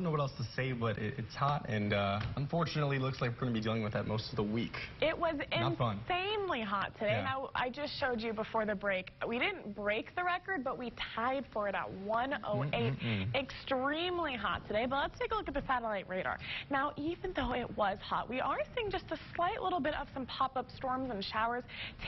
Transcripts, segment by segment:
know what else to say, but it's hot, and unfortunately, looks like we're going to be dealing with that most of the week. It was Not fun. insanely hot today. Yeah. Now, I just showed you before the break. We didn't break the record, but we tied for it at 108. Extremely hot today, but let's take a look at the satellite radar. Now, even though it was hot, we are seeing just a slight little bit of some pop-up storms and showers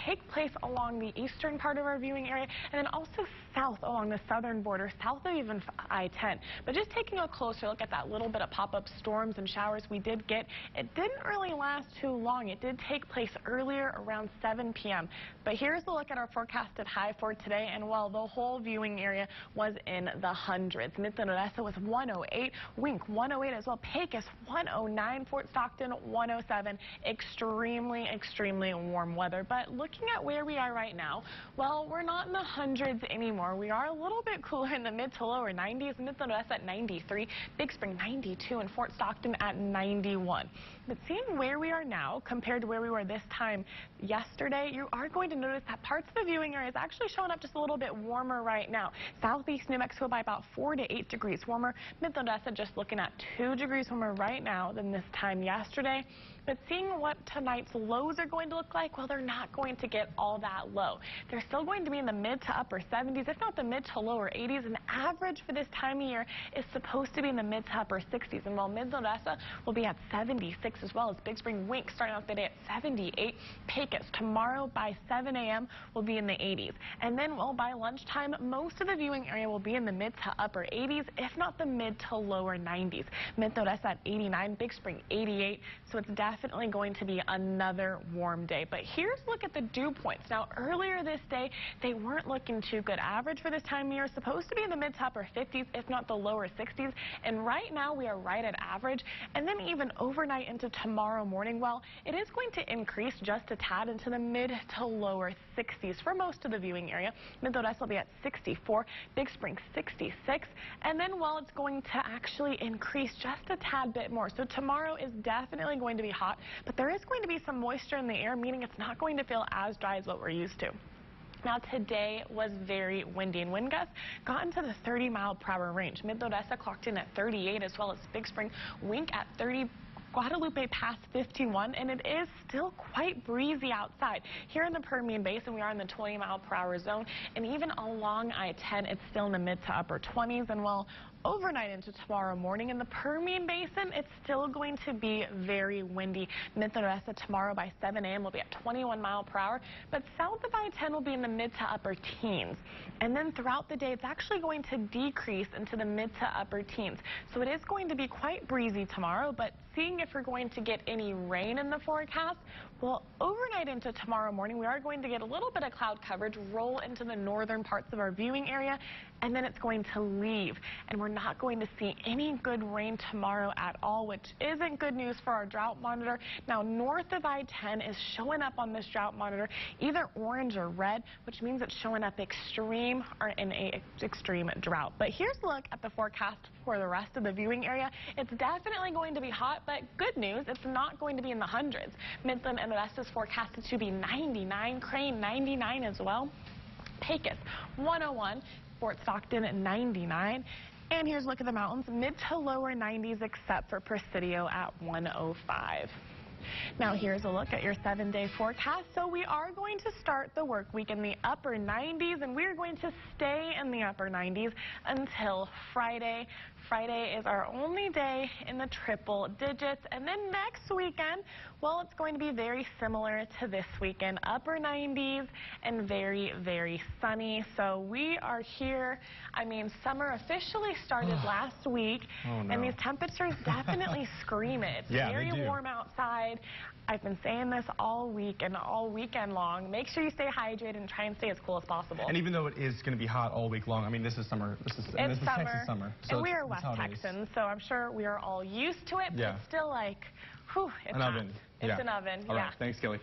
take place along the eastern part of our viewing area, and then also south along the southern border, south of even I-10. But just taking a closer look at that little bit of pop-up storms and showers we did get, it didn't really last too long. It did take place earlier around 7 p.m. But here's a look at our forecasted high for today, and well, the whole viewing area was in the hundreds. Midland, Odessa was 108, Wink 108 as well, Pecos 109, Fort Stockton 107. Extremely warm weather. But looking at where we are right now, well, we're not in the hundreds anymore. We are a little bit cooler in the mid to lower 90s. Midland, Odessa at 93, Big Spring 92, and Fort Stockton at 91. But seeing where we are now compared to where we were this time yesterday, you are going to notice that parts of the viewing area is actually showing up just a little bit warmer right now. Southeast New Mexico by about 4 to 8 degrees warmer. Midland, Odessa just looking at 2 degrees warmer right now than this time yesterday. But seeing what tonight's lows are going to look like, well, they're not going to get all that low. They're still going to be in the mid to upper 70s, if not the mid to lower 80s. And the average for this time of year is supposed to be in the mid to upper 60s. And while Midland, Odessa will be at 76 as well as Big Spring, Wink starting out the day at 78. Pecos tomorrow by 7 a.m. will be in the 80s. And then, well, by lunchtime, most of the viewing area will be in the mid to upper 80s, if not the mid to lower 90s. Midland, Odessa at 89, Big Spring 88. So it's definitely going to be another warm day. But here's a look at the dew points. Now, earlier this day, they weren't looking too good. Average for this time of year is supposed to be in the mid to upper 50s, if not the lower 60s. And right now, we are right at average. And then even overnight into tomorrow morning, well, it is going to increase just a tad into the mid to lower 60s for most of the viewing area. Midland, Odessa will be at 64, Big Spring 66. And then, well, it's going to actually increase just a tad bit more. So tomorrow is definitely going to be hot, but there is going to be some moisture in the air, meaning it's not going to feel as dry as what we're used to. Now, today was very windy, and wind gusts got into the 30-mile-per-hour range. Midland, Odessa clocked in at 38, as well as Big Spring, Wink at 30. Guadalupe past 51, and it is still quite breezy outside. Here in the Permian Basin, we are in the 20-mile-per-hour zone, and even along I-10, it's still in the mid to upper 20s. And well, overnight into tomorrow morning in the Permian Basin, it's still going to be very windy. Midland, Odessa tomorrow by 7 a.m. will be at 21 miles per hour, but south of I-10 will be in the mid to upper teens. And then throughout the day, it's actually going to decrease into the mid to upper teens. So it is going to be quite breezy tomorrow, but seeing if we're going to get any rain in the forecast, well, overnight into tomorrow morning, we are going to get a little bit of cloud coverage roll into the northern parts of our viewing area, and then it's going to leave. And we're not going to see any good rain tomorrow at all, which isn't good news for our drought monitor. Now, north of I-10 is showing up on this drought monitor either orange or red, which means it's showing up extreme or in a extreme drought. But here's a look at the forecast for the rest of the viewing area. It's definitely going to be hot, but good news, it's not going to be in the hundreds. Midland and Odessa is forecasted to be 99, Crane 99 as well, Pecos 101, Fort Stockton at 99. And here's a look at the mountains, mid to lower 90s except for Presidio at 105. Now here's a look at your 7-day forecast. So we are going to start the work week in the upper 90s, and we're going to stay in the upper 90s until Friday. Friday is our only day in the triple digits, and then next weekend, well, it's going to be very similar to this weekend, upper 90s and very sunny. So we are here. I mean, summer officially started last week, and these temperatures definitely scream it. It's very warm outside. I've been saying this all week and all weekend long. Make sure you stay hydrated and try and stay as cool as possible. And even though it is going to be hot all week long, I mean, this is summer. This is Texas summer. So and we are West Texans, so I'm sure we are all used to it, but it's still like, whew, it's hot. Oven. It's an oven, All right, thanks, Kelly.